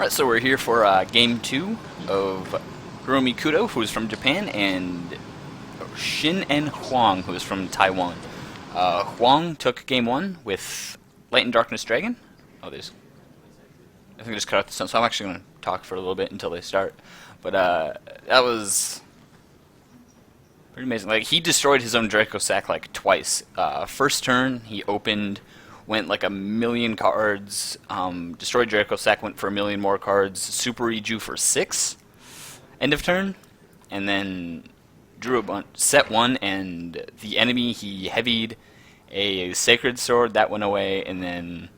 Alright, so we're here for game 2 of Hiromi Kudo, who is from Japan, and Shin and Huang, who is from Taiwan. Huang took game 1 with Light and Darkness Dragon. Oh, there's... I think I just cut out the sound, so I'm actually going to talk for a little bit until they start. But that was pretty amazing. Like, he destroyed his own Draco Sack like twice. First turn, he opened... went like 1,000,000 cards, destroyed Draco Sack, went for 1,000,000 more cards, Super Reju for 6, end of turn, and then drew a bunch, set 1, and the enemy, he heavied a Sacred Sword, that went away, and then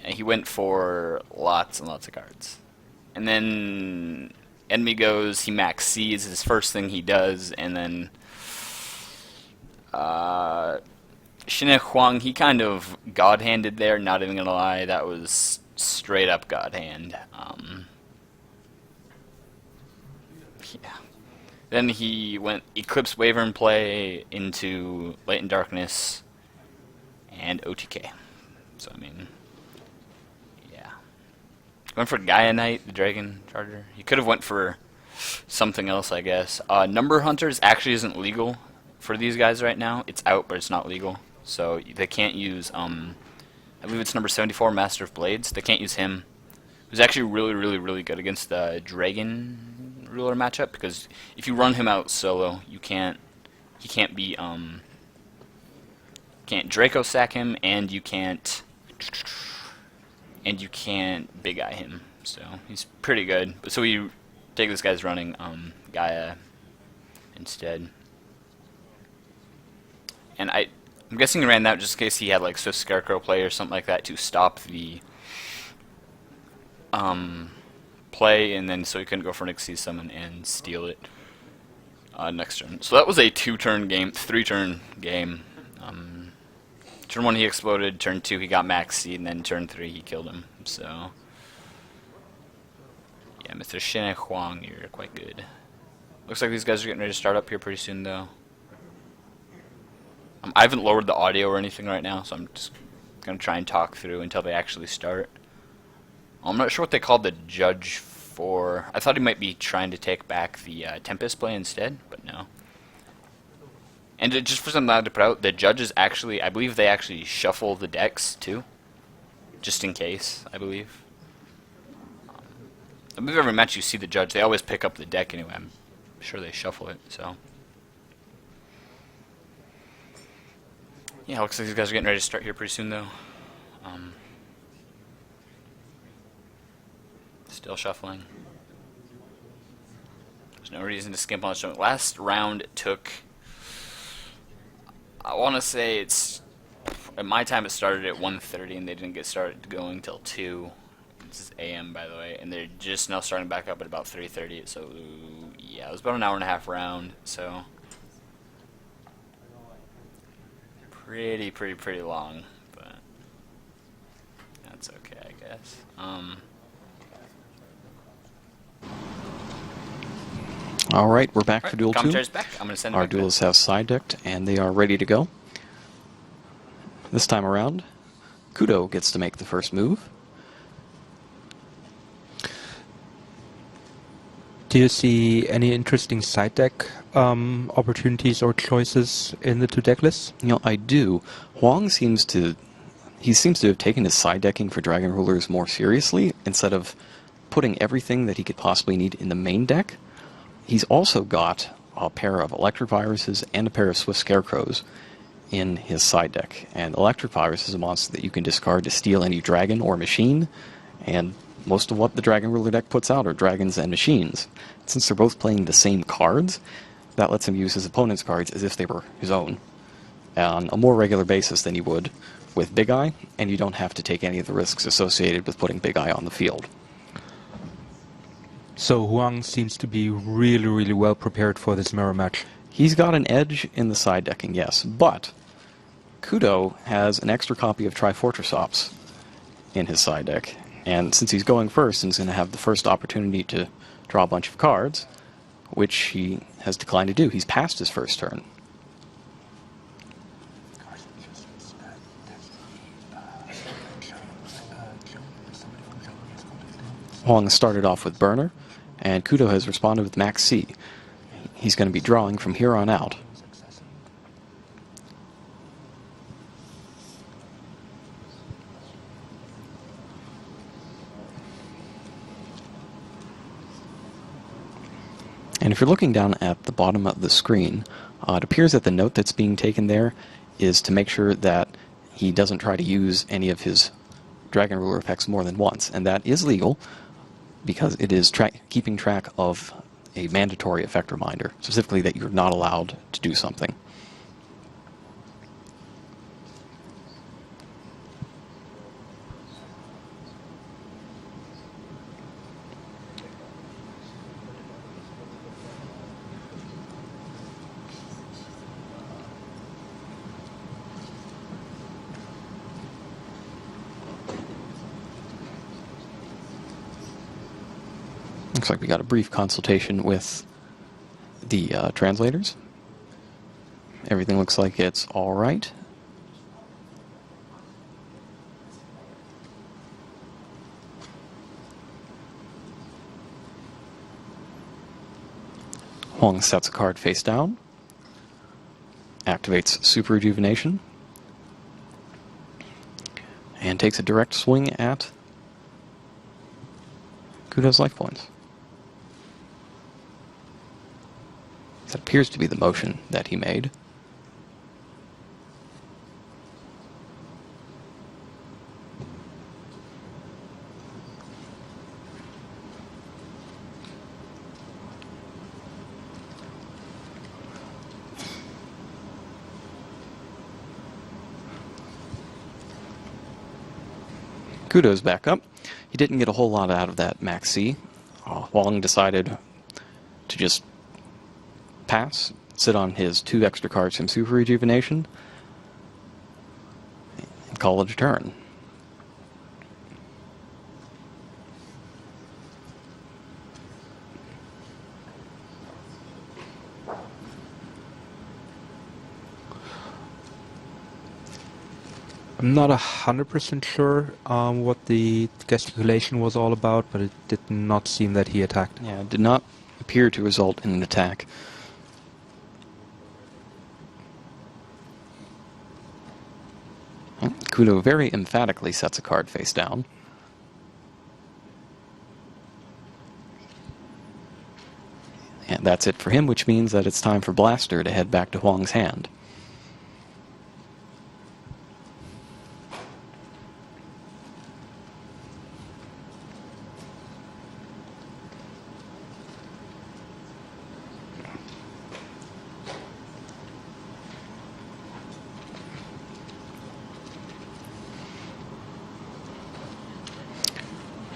he went for lots and lots of cards. And then enemy goes, he max C's, his first thing he does, and then Shin and Huang, he kind of God-handed there, not even gonna lie, that was straight up God-hand. Yeah. Then he went Eclipse Wyvern play into Light and Darkness and OTK. So, I mean, yeah. Went for Gaia Knight, the Dragon Charger. He could have went for something else, I guess. Number Hunters actually isn't legal for these guys right now. It's out, but it's not legal. So they can't use, I believe it's number 74, Master of Blades. They can't use him. He was actually really good against the Dragon Ruler matchup, because if you run him out solo, he can't be, can't Draco Sack him, and you can't Big Eye him. So he's pretty good. But so we take this guy's running, Gaia instead. And I'm guessing he ran that just in case he had like Swift Scarecrow play or something like that to stop the play, and then so he couldn't go for an Xyz summon and steal it next turn. So that was a 2-turn game, 3-turn game. Turn 1 he exploded, turn 2 he got max seed, and then turn 3 he killed him. So yeah, Mr. Shin and Huang, you're quite good. Looks like these guys are getting ready to start up here pretty soon though. I haven't lowered the audio or anything right now, so I'm just going to try and talk through until they actually start. I'm not sure what they called the judge for. I thought he might be trying to take back the Tempest play instead, but no. And just for something to put out, the judges actually, I believe they actually shuffle the decks too, just in case, I believe. I believe every match you see the judge, they always pick up the deck anyway. I'm sure they shuffle it, so... Yeah, looks like these guys are getting ready to start here pretty soon, though. Still shuffling. There's no reason to skimp on the last round took... I want to say it's... At my time it started at 1:30 and they didn't get started going till 2. This is AM, by the way. And they're just now starting back up at about 3:30. So, yeah, it was about an hour and a half round, so... Pretty long, but that's okay, I guess. All right, we're back for Duel 2. Back. I'm gonna send Our duelists have side decked, and they are ready to go. This time around, Kudo gets to make the first move. Do you see any interesting side deck opportunities or choices in the 2 deck lists? You know, I do. Huang seems to have taken his side decking for Dragon Rulers more seriously, instead of putting everything that he could possibly need in the main deck. He's also got a pair of Electric Viruses and a pair of Swift Scarecrows in his side deck. And Electric Virus is a monster that you can discard to steal any dragon or machine, and most of what the Dragon Ruler deck puts out are dragons and machines. Since they're both playing the same cards, that lets him use his opponent's cards as if they were his own on a more regular basis than he would with Big Eye, and you don't have to take any of the risks associated with putting Big Eye on the field. So Huang seems to be really well prepared for this mirror match. He's got an edge in the side decking, yes, but Kudo has an extra copy of Trifortress Ops in his side deck. And since he's going first and he's going to have the first opportunity to draw a bunch of cards, which he has declined to do. He's passed his first turn. Huang started off with Burner, and Kudo has responded with Max C. He's going to be drawing from here on out. And if you're looking down at the bottom of the screen, it appears that the note that's being taken there is to make sure that he doesn't try to use any of his Dragon Ruler effects more than once, and that is legal because it is keeping track of a mandatory effect reminder, specifically that you're not allowed to do something. Looks like we got a brief consultation with the translators. Everything looks like it's all right. Huang sets a card face down, activates Super Rejuvenation, and takes a direct swing at Kudo's life points. That appears to be the motion that he made. Kudo's back up. He didn't get a whole lot out of that Max C. Huang decided to just pass, sit on his 2 extra cards from Super Rejuvenation, and call it a turn. I'm not 100% sure what the gesticulation was all about, but it did not seem that he attacked. Yeah, it did not appear to result in an attack. Kudo very emphatically sets a card face down. And that's it for him, which means that it's time for Blaster to head back to Huang's hand.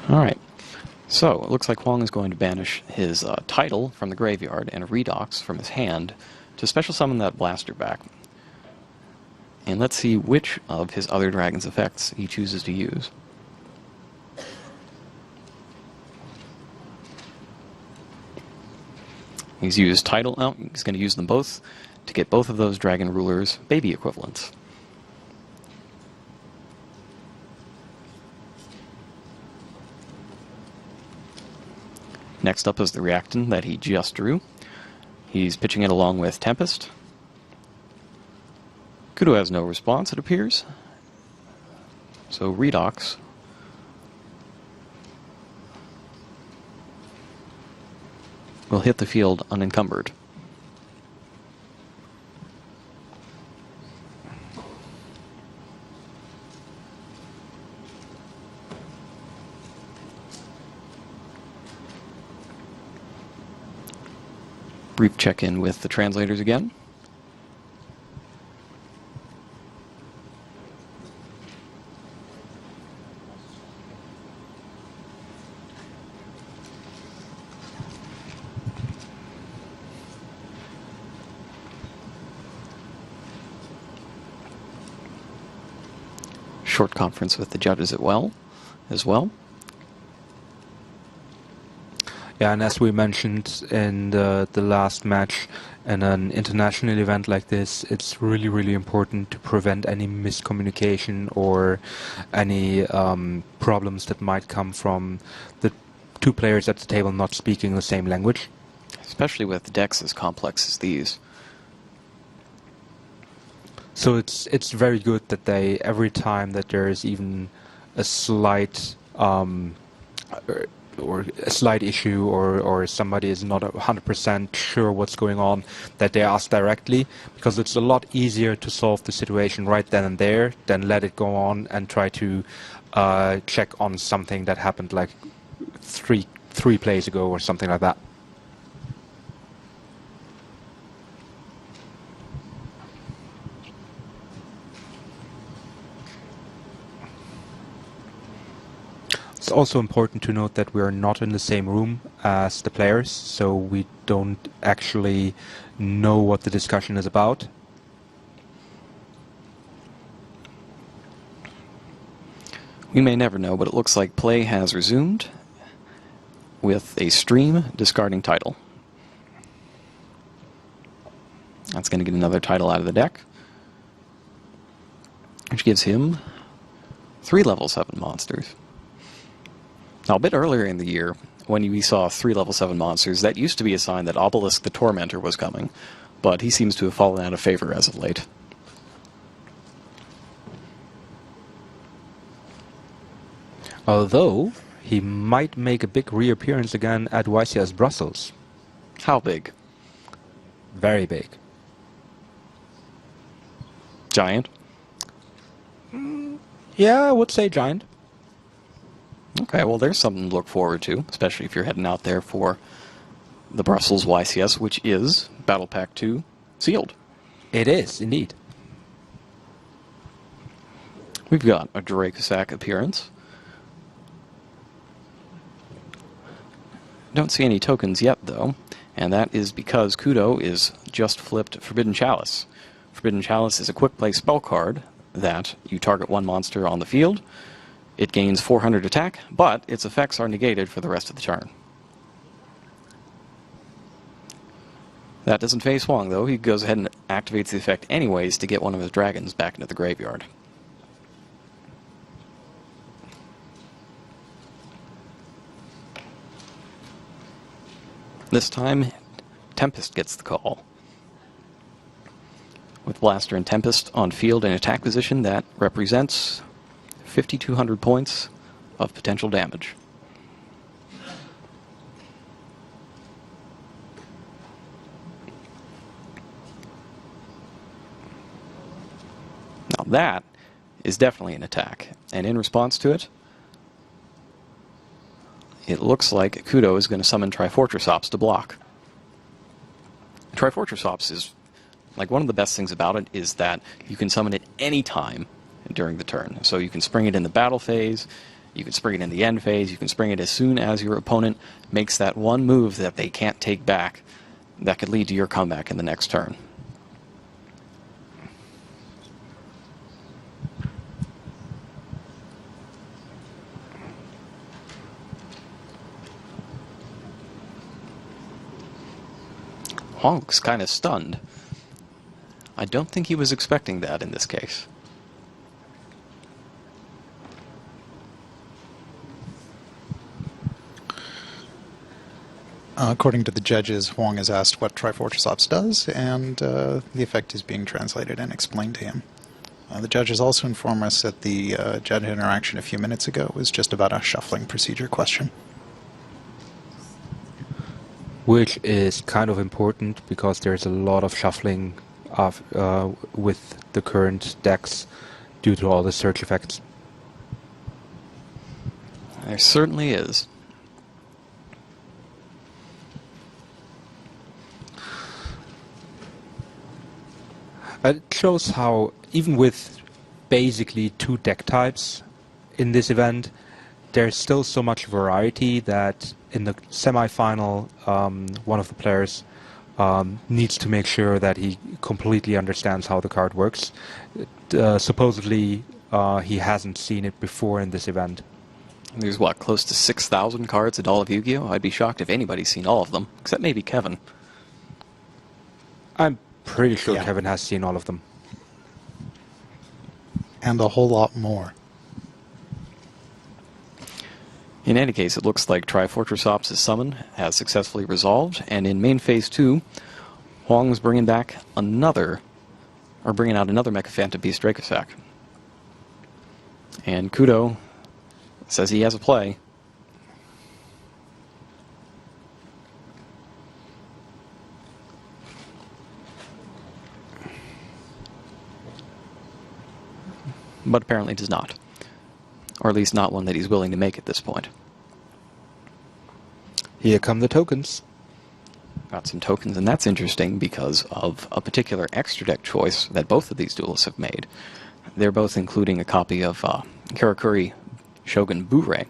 Alright, so it looks like Huang is going to banish his title from the graveyard and a Redox from his hand to special summon that Blaster back. And let's see which of his other dragon's effects he chooses to use. He's used title out, he's going to use them both to get both of those Dragon Rulers baby equivalents. Next up is the reactant that he just drew. He's pitching it along with Tempest. Kudo has no response, it appears. So Redox will hit the field unencumbered. Brief check-in with the translators again. Short conference with the judges as well. Yeah, and as we mentioned in the last match, in an international event like this, it's really, really important to prevent any miscommunication or any problems that might come from the two players at the table not speaking the same language. Especially with decks as complex as these. So it's very good that they, every time that there is even a slight or a slight issue, or somebody is not 100% sure what's going on, that they ask directly, because it's a lot easier to solve the situation right then and there than let it go on and try to check on something that happened like three plays ago or something like that. It's also important to note that we are not in the same room as the players, so we don't actually know what the discussion is about. We may never know, but it looks like play has resumed with a stream discarding title. That's going to get another title out of the deck, which gives him 3 level 7 monsters. Now, a bit earlier in the year, when we saw 3 level 7 monsters, that used to be a sign that Obelisk the Tormentor was coming, but he seems to have fallen out of favor as of late. Although, he might make a big reappearance again at YCS Brussels. How big? Very big. Giant? Yeah, I would say giant. Okay, well, there's something to look forward to, especially if you're heading out there for the Brussels YCS, which is Battle Pack 2 sealed. It is, indeed. We've got a Dracosac appearance. Don't see any tokens yet, though, and that is because Kudo is just flipped Forbidden Chalice. Forbidden Chalice is a quick play spell card that you target one monster on the field. It gains 400 attack, but its effects are negated for the rest of the turn. That doesn't phase Huang, though. He goes ahead and activates the effect anyways to get one of his dragons back into the graveyard. This time, Tempest gets the call. With Blaster and Tempest on field in attack position, that represents 5,200 points of potential damage. Now that is definitely an attack, and in response to it, it looks like Kudo is going to summon Trifortress Ops to block. Trifortress Ops is, like, one of the best things about it is that you can summon it any time during the turn. So you can spring it in the battle phase, you can spring it in the end phase, you can spring it as soon as your opponent makes that one move that they can't take back that could lead to your comeback in the next turn. Huang looks kind of stunned. I don't think he was expecting that in this case. According to the judges, Huang has asked what Trifortress Ops does, and the effect is being translated and explained to him. The judges also inform us that the judge interaction a few minutes ago was just about a shuffling procedure question. Which is kind of important because there's a lot of shuffling of, with the current decks due to all the search effects. There certainly is. It shows how, even with basically 2 deck types in this event, there's still so much variety that in the semi-final, one of the players needs to make sure that he completely understands how the card works. Supposedly, he hasn't seen it before in this event. There's, what, close to 6,000 cards in all of Yu-Gi-Oh? I'd be shocked if anybody's seen all of them, except maybe Kevin. I'm pretty sure Yeah. Kevin has seen all of them. And a whole lot more. In any case, it looks like Trifortress Ops' summon has successfully resolved, and in main phase 2, Huang's bringing out another Mecha Phantom Beast Dracosac. And Kudo says he has a play. But apparently does not. Or at least not one that he's willing to make at this point. Here come the tokens. Got some tokens, and that's interesting because of a particular extra deck choice that both of these duelists have made. They're both including a copy of Karakuri Shogun Bure,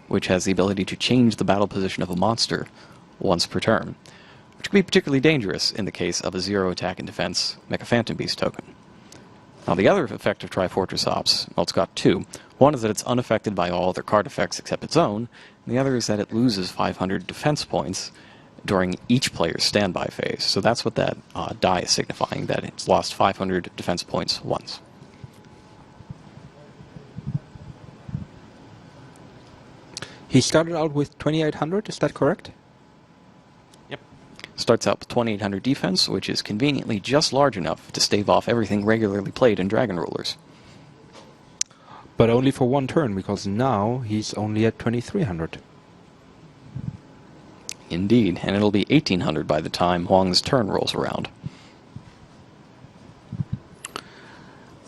which has the ability to change the battle position of a monster once per turn, which can be particularly dangerous in the case of a 0 attack and defense Mecha Phantom Beast token. Now, the other effect of Trifortress Ops, well, it's got two. One is that it's unaffected by all other card effects except its own, and the other is that it loses 500 defense points during each player's standby phase. So that's what that die is signifying, that it's lost 500 defense points once. He started out with 2800, is that correct? Yep. Starts out with 2800 defense, which is conveniently just large enough to stave off everything regularly played in Dragon Rulers. But only for one turn, because now he's only at 2300. Indeed, and it'll be 1800 by the time Huang's turn rolls around.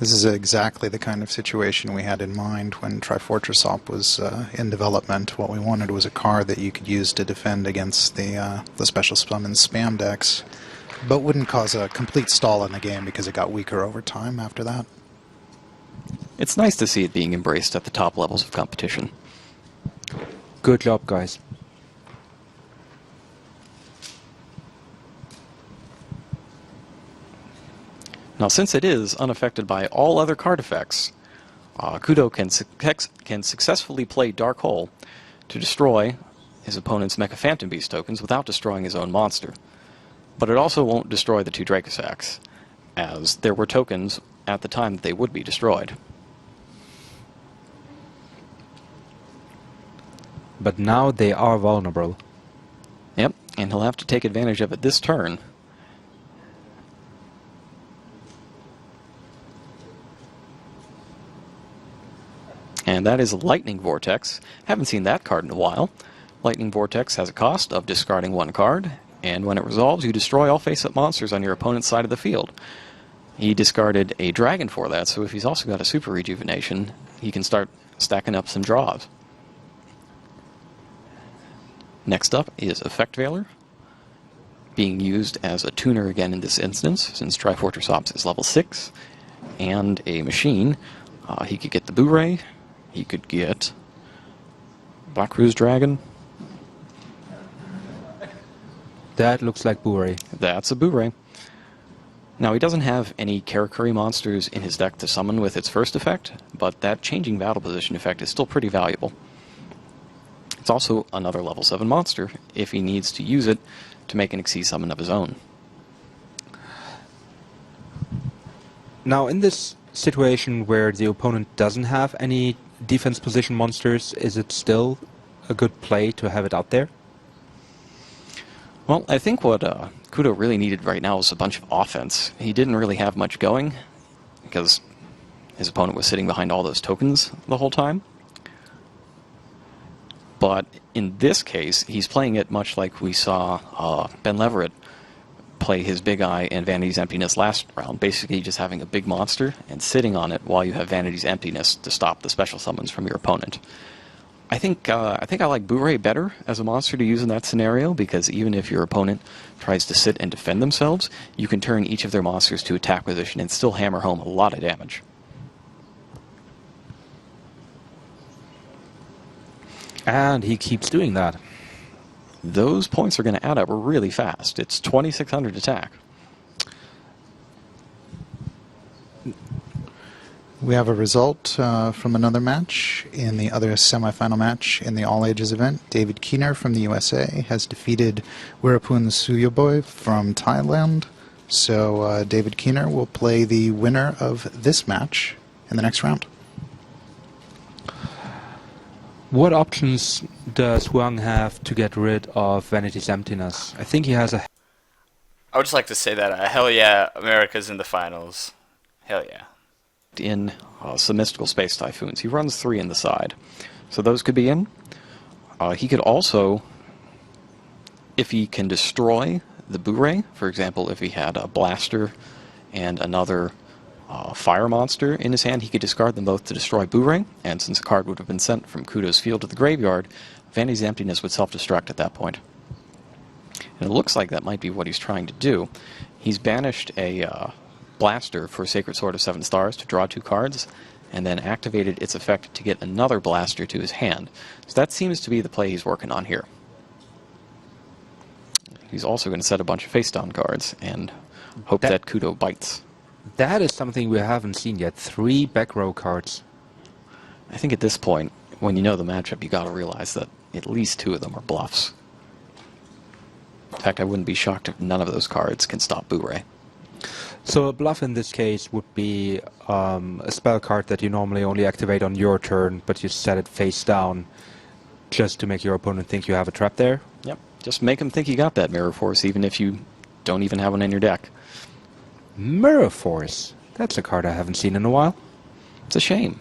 This is exactly the kind of situation we had in mind when Trifortress Op was in development. What we wanted was a card that you could use to defend against the special summon spam decks, but wouldn't cause a complete stall in the game because it got weaker over time after that. It's nice to see it being embraced at the top levels of competition. Good job, guys. Now, since it is unaffected by all other card effects, Kudo can successfully play Dark Hole to destroy his opponent's Mecha Phantom Beast tokens without destroying his own monster. But it also won't destroy the two Dracosacs, as there were tokens at the time that they would be destroyed. But now they are vulnerable. Yep, and he'll have to take advantage of it this turn. And that is Lightning Vortex. Haven't seen that card in a while. Lightning Vortex has a cost of discarding one card, and when it resolves, you destroy all face-up monsters on your opponent's side of the field. He discarded a dragon for that, so if he's also got a Super Rejuvenation, he can start stacking up some draws. Next up is Effect Veiler, being used as a tuner again in this instance, since Trifortress Ops is level 6, and a machine. He could get the Bure, he could get Black Cruise Dragon. That looks like Bure. That's a Bure. Now, he doesn't have any Karakuri monsters in his deck to summon with its first effect, but that changing battle position effect is still pretty valuable. It's also another level 7 monster if he needs to use it to make an Xyz summon of his own. Now, in this situation where the opponent doesn't have any defense position monsters, is it still a good play to have it out there? Well, I think what Kudo really needed right now was a bunch of offense. He didn't really have much going because his opponent was sitting behind all those tokens the whole time. But in this case, he's playing it much like we saw Ben Leverett play his Big Eye and Vanity's Emptiness last round, basically just having a big monster and sitting on it while you have Vanity's Emptiness to stop the special summons from your opponent. I think I like Bure better as a monster to use in that scenario, because even if your opponent tries to sit and defend themselves, you can turn each of their monsters to attack position and still hammer home a lot of damage. And he keeps doing that. Those points are going to add up really fast. It's 2600 attack. We have a result from another match. In the other semifinal match in the All Ages event, David Keener from the USA has defeated Wirapun Suyoboy from Thailand. So David Keener will play the winner of this match in the next round. What options does Huang have to get rid of Vanity's Emptiness? I think he has a... I would just like to say that hell yeah, America's in the finals. Hell yeah. In some mystical space typhoons. He runs 3 in the side. So those could be in. He could also, if he can destroy the Boo-Ray, for example, if he had a blaster and another fire monster in his hand, he could discard them both to destroy Boo-Ray, and since a card would have been sent from Kudo's field to the graveyard, Vanity's Emptiness would self-destruct at that point. And it looks like that might be what he's trying to do. He's banished a blaster for Sacred Sword of 7 Stars to draw 2 cards, and then activated its effect to get another blaster to his hand. So that seems to be the play he's working on here. He's also going to set a bunch of face-down cards and hope that Kudo bites. That is something we haven't seen yet. 3 back row cards. I think at this point, when you know the matchup, you got to realize that at least 2 of them are bluffs. In fact, I wouldn't be shocked if none of those cards can stop Boo-Ray. So a bluff in this case would be a spell card that you normally only activate on your turn, but you set it face down just to make your opponent think you have a trap there? Yep. Just make him think you got that Mirror Force, even if you don't even have one in your deck. Mirror Force? That's a card I haven't seen in a while. It's a shame.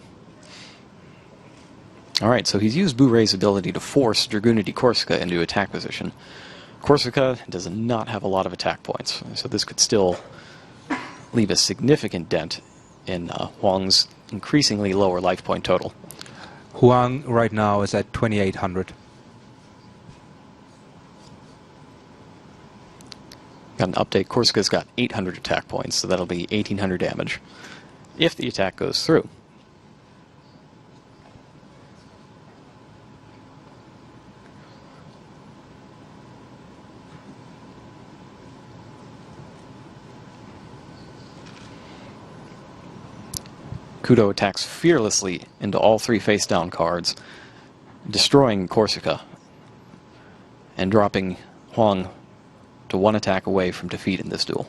Alright, so he's used Boo-Ray's ability to force Dragoon di Corsica into attack position. Corsica does not have a lot of attack points, so this could still leave a significant dent in Huang's increasingly lower life point total. Huang right now is at 2,800. Got an update. Corsica's got 800 attack points, so that'll be 1,800 damage if the attack goes through. Kudo attacks fearlessly into all 3 face-down cards, destroying Corsica and dropping Huang to 1 attack away from defeat in this duel.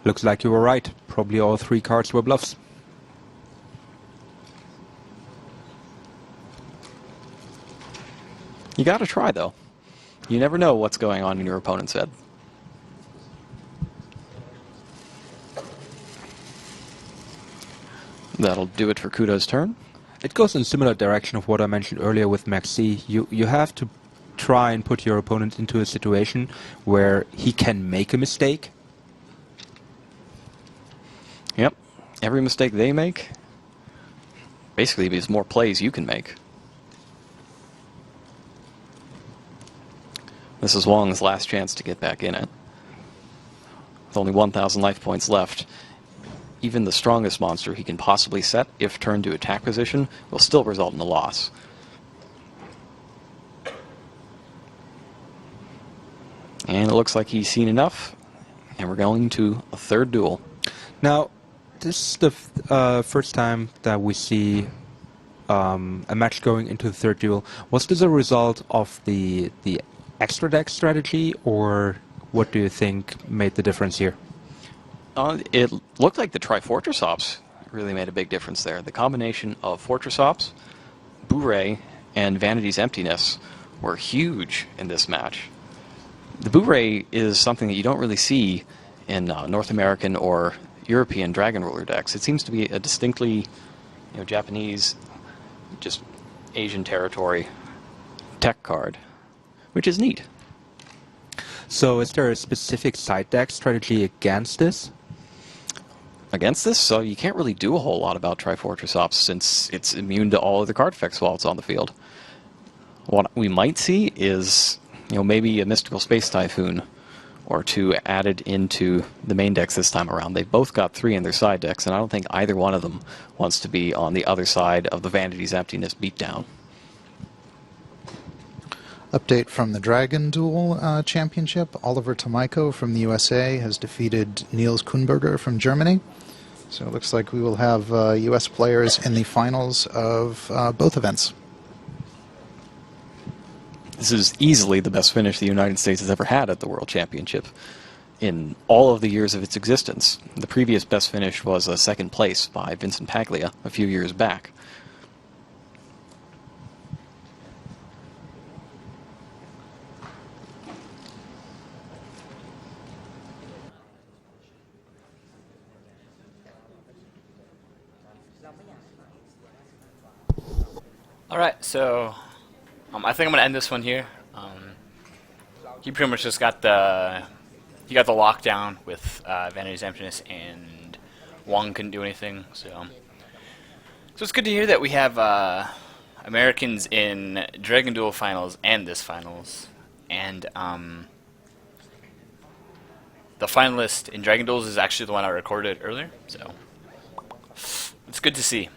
Looks like you were right. Probably all 3 cards were bluffs. You gotta try, though. You never know what's going on in your opponent's head. That'll do it for Kudo's turn. It goes in similar direction of what I mentioned earlier with Maxi. You have to try and put your opponent into a situation where he can make a mistake. Yep. Every mistake they make basically means more plays you can make. This is Huang's last chance to get back in it. With only 1,000 life points left, even the strongest monster he can possibly set, if turned to attack position, will still result in a loss. And it looks like he's seen enough, and we're going to a 3rd duel. Now, this is the first time that we see a match going into the 3rd duel. Was this a result of the extra deck strategy, or what do you think made the difference here? It looked like the Trifortress Ops really made a big difference there. The combination of Fortress Ops, Boo-Ray, and Vanity's Emptiness were huge in this match. The Boo-Ray is something that you don't really see in North American or European Dragon Ruler decks. It seems to be a distinctly Japanese, just Asian territory tech card, which is neat. So is there a specific side deck strategy against this? Against this, so you can't really do a whole lot about Trifortress Ops since it's immune to all of the card effects while it's on the field. What we might see is, maybe a Mystical Space Typhoon or 2 added into the main decks this time around. They've both got 3 in their side decks, and I don't think either one of them wants to be on the other side of the Vanity's Emptiness beatdown. Update from the Dragon Duel Championship. Oliver Tomajko from the USA has defeated Niels Kuhnberger from Germany. So it looks like we will have US players in the finals of both events. This is easily the best finish the United States has ever had at the World Championship in all of the years of its existence. The previous best finish was a 2nd place by Vincent Paglia a few years back. All right, so I think I'm gonna end this one here. He pretty much just got the lockdown with Vanity's Emptiness, and Huang couldn't do anything. So it's good to hear that we have Americans in Dragon Duel finals and this finals, and the finalist in Dragon Duels is actually the one I recorded earlier. So it's good to see.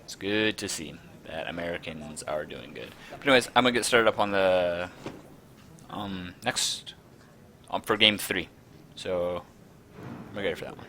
It's good to see that Americans are doing good. But anyways, I'm gonna get started up on the next for game 3. So I'm ready for that one.